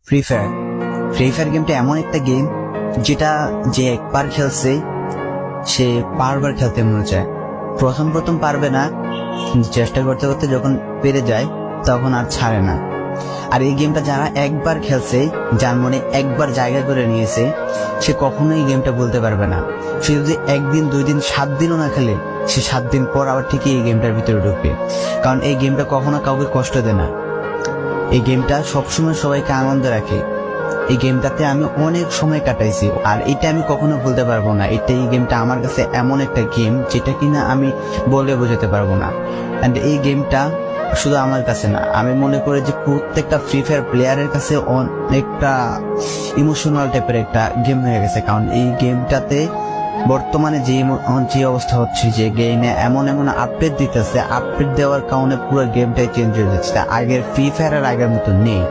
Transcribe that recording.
Free fire গেমটা এমন একটা গেম যেটা যে একবার খেলছে সে বারবার খেলতে মনে চায়। প্রথম পারবে না, কিন্তু চেষ্টা করতে করতে যখন পেরে যায় তখন আর ছাড়ে না। আর এই গেমটা যারা একবার খেলছে, যার মনে একবার জায়গা করে নিয়েছে, সে কখনোই এই গেমটা বলতে পারবে না। সে যদি একদিন 2 দিন 7 দিনও না খেলে, সে 7 দিন পর আবার ঠিকই এই গেমটার ভিতরে ঢুকবে। কারণ এই গেমটা কখনো কাউকে কষ্ট দেয় না। এই গেমটা সবসময় সবাইকে আনন্দ রাখে। এই গেমটাতে আমি অনেক সময় কাটাইছি, আর এটা আমি কখনো ভুলতে পারবো না। এই গেমটা আমার কাছে এমন একটা গেম যেটা কিনা আমি বলে বোঝাতে পারবো না। অ্যান্ড এই গেমটা শুধু আমার কাছে না, আমি মনে করি যে প্রত্যেকটা ফ্রি ফায়ার প্লেয়ারের কাছে অনেকটা ইমোশনাল টাইপের একটা গেম হয়ে গেছে। কারণ এই গেমটাতে বর্তমানে যে অবস্থা হচ্ছে, যে গেমে এমন আপডেট দিতেছে, আপডেট দেওয়ার কারণে পুরো গেমটাই চেঞ্জ হয়ে যাচ্ছে। আগের ফ্রি ফায়ার আর আগের মতো নেই।